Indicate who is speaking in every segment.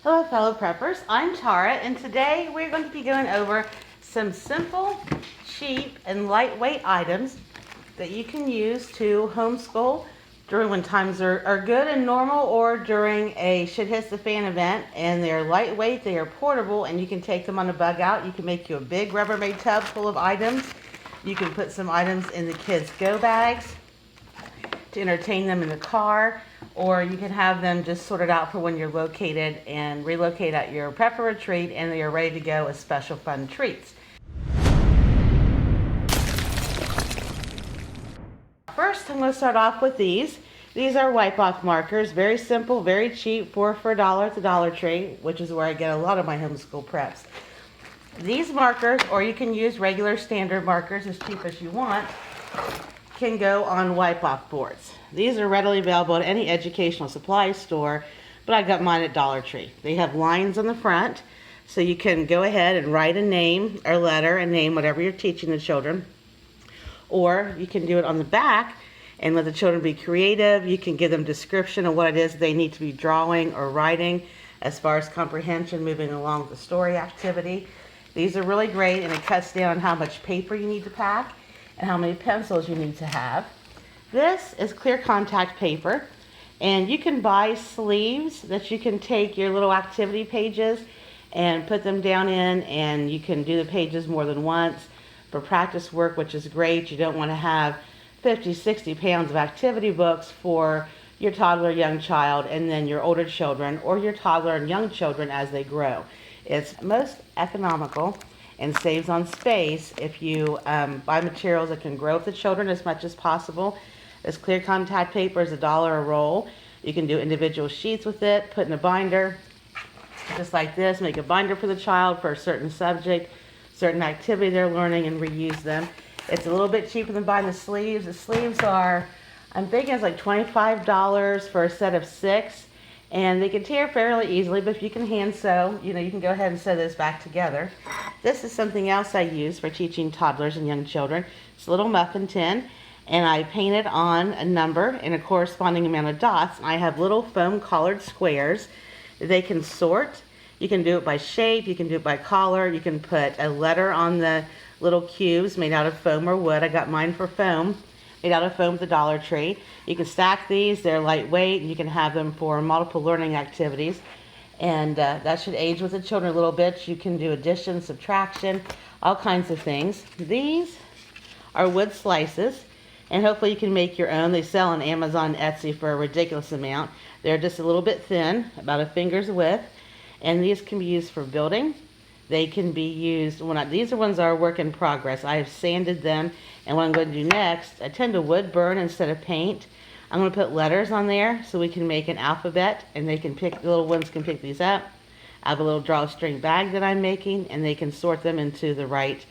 Speaker 1: Hello fellow preppers, I'm Tara, and today we're going to be going over some simple, cheap, and lightweight items that you can use to homeschool during when times are good and normal, or during a shit hits the fan event. And they're lightweight, they are portable, and you can take them on a bug out. You can make you a big Rubbermaid tub full of items. You can put some items in the kids' go bags to entertain them in the car, or you can have them just sorted out for when you're located and relocate at your prepper retreat and they are ready to go as special fun treats. First, I'm going to start off with these. These are wipe-off markers, very simple, very cheap, for $1 at the Dollar Tree, which is where I get a lot of my homeschool preps. These markers, or you can use regular standard markers as cheap as you want, can go on wipe-off boards. These are readily available at any educational supply store, but I got mine at Dollar Tree. They have lines on the front, so you can go ahead and write a name or letter and name whatever you're teaching the children. Or you can do it on the back and let the children be creative. You can give them description of what it is they need to be drawing or writing as far as comprehension moving along the story activity. These are really great, and it cuts down on how much paper you need to pack and how many pencils you need to have. This is clear contact paper, and you can buy sleeves that you can take your little activity pages and put them down in, and you can do the pages more than once for practice work, which is great. You don't want to have 50, 60 pounds of activity books for your toddler, young child, and then your older children, or your toddler and young children as they grow. It's most economical and saves on space if you buy materials that can grow with the children as much as possible. This clear contact paper is $1 a roll. You can do individual sheets with it, put in a binder, just like this. Make a binder for the child for a certain subject, certain activity they're learning, and reuse them. It's a little bit cheaper than buying the sleeves. The sleeves are, I'm thinking it's like $25 for a set of 6. And they can tear fairly easily, but if you can hand sew, you can go ahead and sew this back together. This is something else I use for teaching toddlers and young children. It's a little muffin tin, and I painted on a number and a corresponding amount of dots. I have little foam collared squares that they can sort. You can do it by shape, you can do it by color, you can put a letter on the little cubes made out of foam or wood. I got mine for foam, made out of foam at the Dollar Tree. You can stack these, they're lightweight, and you can have them for multiple learning activities. And that should age with the children a little bit. You can do addition, subtraction, all kinds of things. These are wood slices, and hopefully you can make your own. They sell on Amazon and Etsy for a ridiculous amount. They're just a little bit thin, about a finger's width, and these can be used for building. They can be used, these ones are a work in progress. I have sanded them, and what I'm going to do next, I tend to wood burn instead of paint. I'm going to put letters on there so we can make an alphabet, and they can pick, the little ones can pick these up. I have a little drawstring bag that I'm making, and they can sort them into the right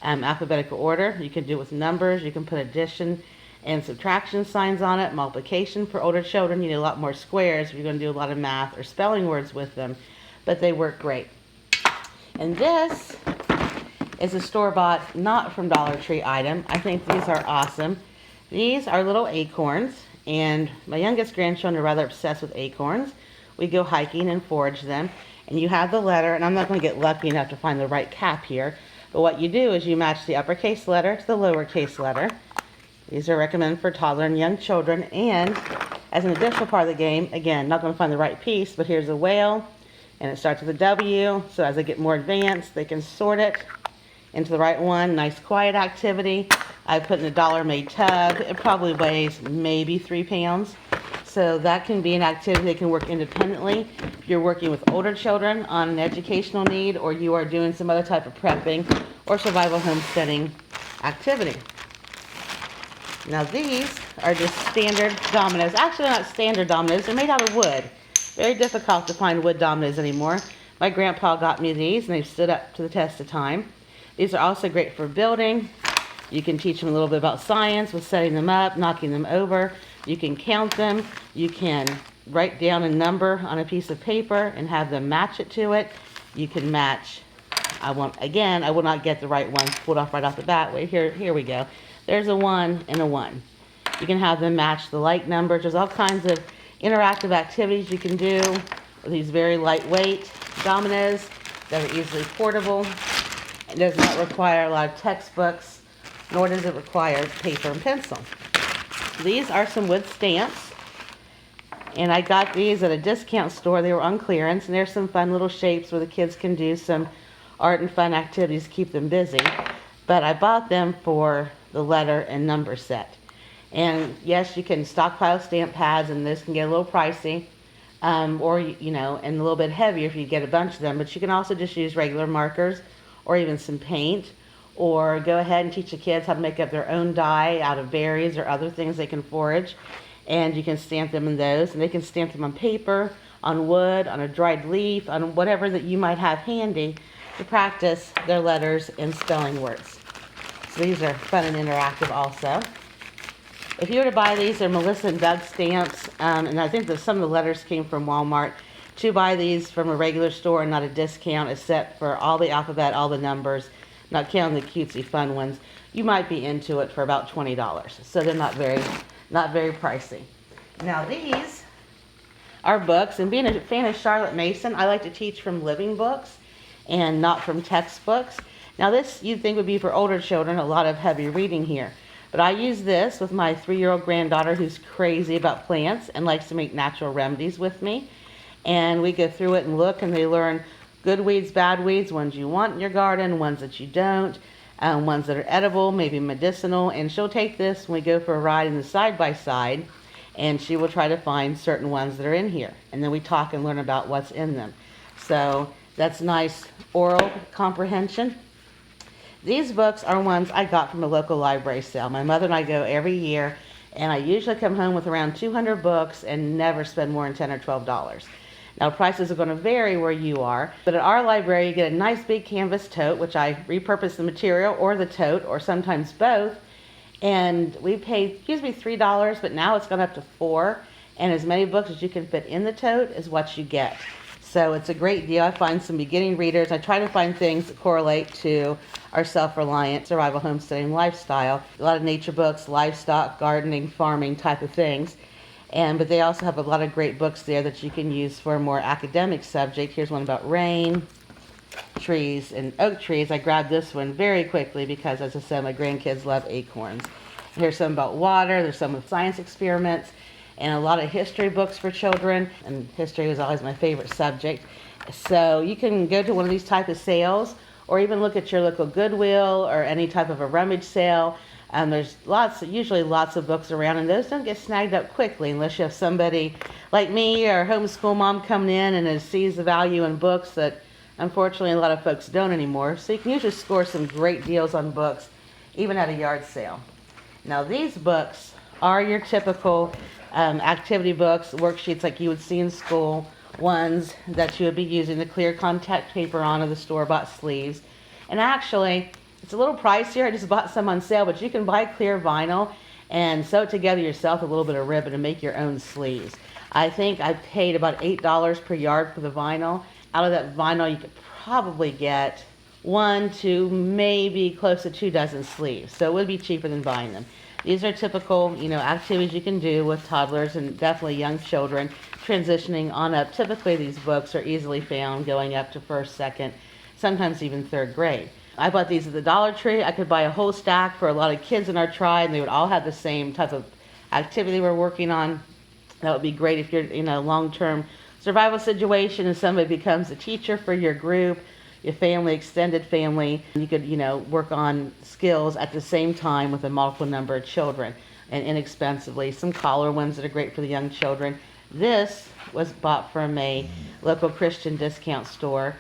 Speaker 1: alphabetical order. You can do it with numbers. You can put addition and subtraction signs on it, multiplication for older children. You need a lot more squares if you're going to do a lot of math or spelling words with them, but they work great. And this is a store-bought, not from Dollar Tree item. I think these are awesome. These are little acorns, and my youngest grandchildren are rather obsessed with acorns. We go hiking and forage them, and you have the letter, and I'm not going to get lucky enough to find the right cap here, but what you do is you match the uppercase letter to the lowercase letter. These are recommended for toddler and young children, and as an additional part of the game, again, not going to find the right piece, but here's a whale, and it starts with a W, so as they get more advanced, they can sort it into the right one. Nice quiet activity. I put in a Dollar-made tub. It probably weighs maybe 3 pounds. So that can be an activity they can work independently. If you're working with older children on an educational need, or you are doing some other type of prepping or survival homesteading activity. Now these are just standard dominoes. Actually, not standard dominoes. They're made out of wood. Very difficult to find wood dominoes anymore. My grandpa got me these, and they've stood up to the test of time. These are also great for building. You can teach them a little bit about science with setting them up, knocking them over. You can count them. You can write down a number on a piece of paper and have them match it to it. You can match, I will not get the right one pulled off right off the bat. Wait, here we go. There's a 1 and a 1. You can have them match the like numbers. There's all kinds of interactive activities you can do These very lightweight dominoes that are easily portable. It does not require a lot of textbooks, nor does it require paper and pencil. These are some wood stamps, and I got these at a discount store. They were on clearance, and there's some fun little shapes where the kids can do some art and fun activities to keep them busy. But I bought them for the letter and number set. And yes, you can stockpile stamp pads, and this can get a little pricey, or and a little bit heavier if you get a bunch of them. But you can also just use regular markers, or even some paint, or go ahead and teach the kids how to make up their own dye out of berries or other things they can forage, and you can stamp them in those, and they can stamp them on paper, on wood, on a dried leaf, on whatever that you might have handy to practice their letters and spelling words. So these are fun and interactive also. If you were to buy these, they're Melissa and Doug stamps, and I think that some of the letters came from Walmart. To buy these from a regular store and not a discount is set for all the alphabet, all the numbers, not counting the cutesy fun ones, you might be into it for about $20. So they're not very pricey. Now these are books, and being a fan of Charlotte Mason, I like to teach from living books and not from textbooks. Now this you'd think would be for older children, a lot of heavy reading here. But I use this with my 3-year-old granddaughter who's crazy about plants and likes to make natural remedies with me. And we go through it and look, and they learn good weeds, bad weeds, ones you want in your garden, ones that you don't, ones that are edible, maybe medicinal. And she'll take this when we go for a ride in the side-by-side, and she will try to find certain ones that are in here. And then we talk and learn about what's in them. So that's nice oral comprehension. These books are ones I got from a local library sale. My mother and I go every year, and I usually come home with around 200 books and never spend more than $10 or $12. Now, prices are going to vary where you are, but at our library, you get a nice big canvas tote, which I repurpose the material or the tote, or sometimes both. And we paid, used to be $3, but now it's gone up to $4. And as many books as you can fit in the tote is what you get. So it's a great deal. I find some beginning readers. I try to find things that correlate to our self-reliant survival homesteading lifestyle. A lot of nature books, livestock, gardening, farming type of things. But they also have a lot of great books there that you can use for a more academic subject. Here's one about rain, trees, and oak trees. I grabbed this one very quickly because, as I said, my grandkids love acorns. Here's some about water. There's some with science experiments, and a lot of history books for children. And history was always my favorite subject. So you can go to one of these type of sales, or even look at your local Goodwill or any type of a rummage sale. There's usually lots of books around, and those don't get snagged up quickly unless you have somebody like me or a homeschool mom coming in and sees the value in books that unfortunately a lot of folks don't anymore. So you can usually score some great deals on books, even at a yard sale. Now these books are your typical activity books, worksheets like you would see in school, ones that you would be using the clear contact paper on, or the store-bought sleeves. And actually, it's a little pricier. I just bought some on sale, but you can buy clear vinyl and sew it together yourself with a little bit of ribbon and make your own sleeves. I think I paid about $8 per yard for the vinyl. Out of that vinyl, you could probably get 1 to maybe close to 2 dozen sleeves. So it would be cheaper than buying them. These are typical, activities you can do with toddlers and definitely young children transitioning on up. Typically, these books are easily found going up to first, second, sometimes even third grade. I bought these at the Dollar Tree. I could buy a whole stack for a lot of kids in our tribe, and they would all have the same type of activity we're working on. That would be great if you're in a long-term survival situation and somebody becomes a teacher for your group, your family, extended family. You could, work on skills at the same time with a multiple number of children and inexpensively. Some collar ones that are great for the young children. This was bought from a local Christian discount store.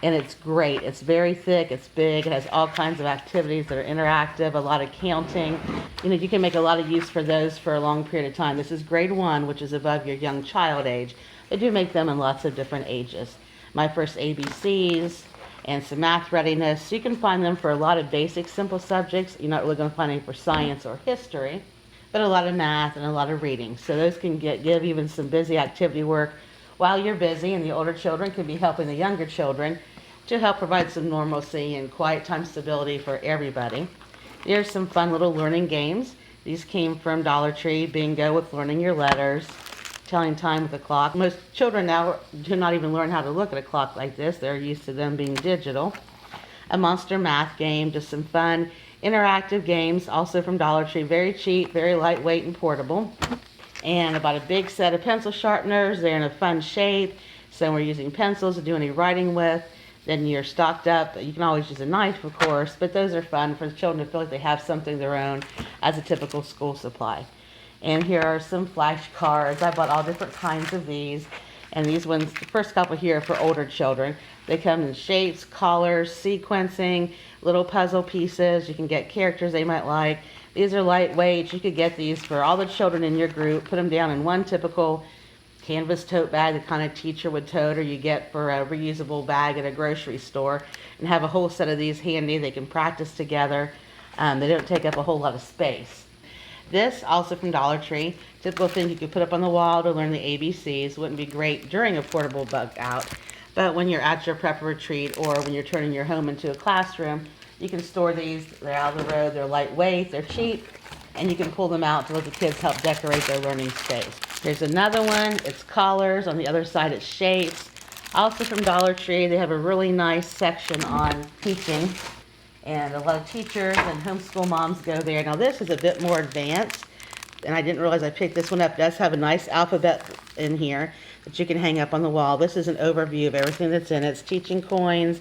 Speaker 1: And it's great. It's very thick, it's big, it has all kinds of activities that are interactive, a lot of counting. You can make a lot of use for those for a long period of time. This is grade 1, which is above your young child age. They do make them in lots of different ages. My first ABCs and some math readiness. So you can find them for a lot of basic, simple subjects. You're not really going to find any for science or history, but a lot of math and a lot of reading. So those can give even some busy activity work while you're busy, and the older children can be helping the younger children to help provide some normalcy and quiet time stability for everybody. Here's some fun little learning games. These came from Dollar Tree. Bingo with learning your letters. telling time with a clock. Most children now do not even learn how to look at a clock like this. They're used to them being digital. A monster math game, just some fun interactive games, also from Dollar Tree. Very cheap, very lightweight and portable. And about a big set of pencil sharpeners. They're in a fun shape, so we're using pencils to do any writing with. Then you're stocked up. You can always use a knife, of course, but those are fun for the children to feel like they have something of their own as a typical school supply. And here are some flashcards. I bought all different kinds of these. And these ones, the first couple here are for older children. They come in shapes, colors, sequencing, little puzzle pieces. You can get characters they might like. These are lightweight. You could get these for all the children in your group. Put them down in one typical canvas tote bag the kind of teacher would tote, or you get for a reusable bag at a grocery store, and have a whole set of these handy. They can practice together. They don't take up a whole lot of space. This, also from Dollar Tree, typical thing you could put up on the wall to learn the ABCs. Wouldn't be great during a portable bug out, but when you're at your prep retreat or when you're turning your home into a classroom, you can store these. They're out of the road, they're lightweight, they're cheap, and you can pull them out to let the kids help decorate their learning space. Here's another one. It's colors. On the other side, it's shapes. Also from Dollar Tree, they have a really nice section on teaching, and a lot of teachers and homeschool moms go there. Now this is a bit more advanced, and I didn't realize I picked this one up. It does have a nice alphabet in here that you can hang up on the wall. This is an overview of everything that's in it. It's teaching coins,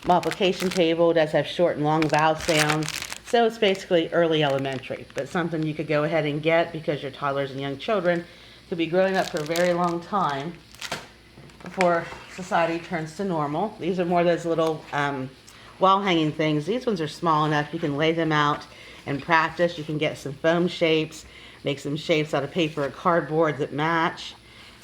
Speaker 1: multiplication table. It does have short and long vowel sounds. So it's basically early elementary, but something you could go ahead and get because your toddlers and young children could be growing up for a very long time before society turns to normal. These are more of those little wall hanging things. These ones are small enough you can lay them out and practice. You can get some foam shapes, make some shapes out of paper or cardboard that match,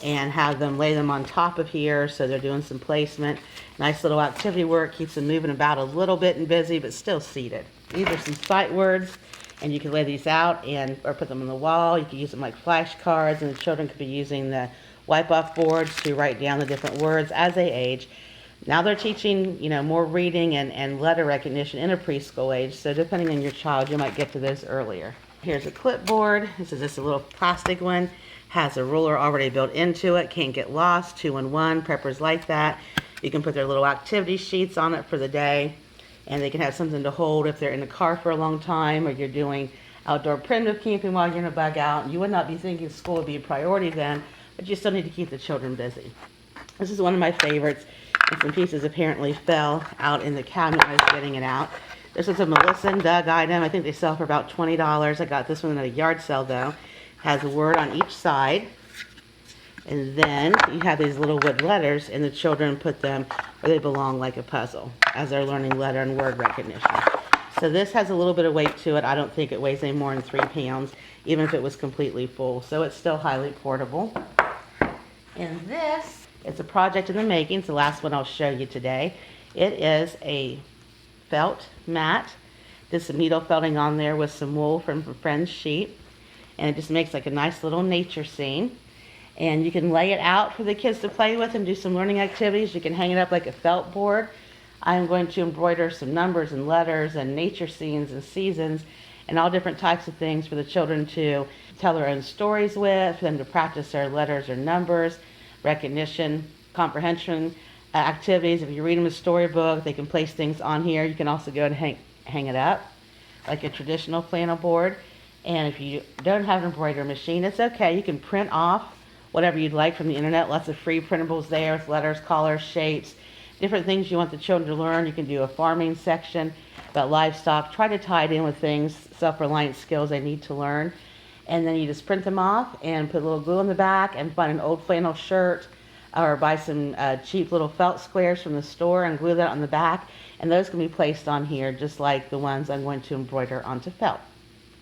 Speaker 1: and have them lay them on top of here so they're doing some placement. Nice little activity work, keeps them moving about a little bit and busy, but still seated. These are some sight words, and you can lay these out or put them on the wall. You can use them like flashcards, and the children could be using the wipe-off boards to write down the different words as they age. Now they're teaching, more reading and letter recognition in a preschool age, so depending on your child, you might get to those earlier. Here's a clipboard. This is just a little plastic one. Has a ruler already built into it. Can't get lost. 2-in-1. Preppers like that. You can put their little activity sheets on it for the day, and they can have something to hold if they're in the car for a long time, or you're doing outdoor primitive camping while you're in a bug out. You would not be thinking school would be a priority then, but you still need to keep the children busy. This is one of my favorites. And some pieces apparently fell out in the cabinet when I was getting it out. This is a Melissa and Doug item. I think they sell for about $20. I got this one at a yard sale though. Has a word on each side. And then you have these little wood letters, and the children put them where they belong, like a puzzle, as they're learning letter and word recognition. So this has a little bit of weight to it. I don't think it weighs any more than 3 pounds, even if it was completely full. So it's still highly portable. And this, it's a project in the making. It's the last one I'll show you today. It is a felt mat. There's some needle felting on there with some wool from a friend's sheep. And it just makes like a nice little nature scene. And you can lay it out for the kids to play with and do some learning activities. You can hang it up like a felt board. I'm going to embroider some numbers and letters and nature scenes and seasons and all different types of things for the children to tell their own stories with, for them to practice their letters or numbers, recognition, comprehension activities. If you read them a storybook, they can place things on here. You can also go and hang it up like a traditional flannel board. And if you don't have an embroidery machine, it's okay. You can print off whatever you'd like from the internet. Lots of free printables there with letters, colors, shapes, different things you want the children to learn. You can do a farming section about livestock. Try to tie it in with things, self-reliant skills they need to learn. And then you just print them off and put a little glue on the back and find an old flannel shirt or buy some cheap little felt squares from the store and glue that on the back. And those can be placed on here just like the ones I'm going to embroider onto felt.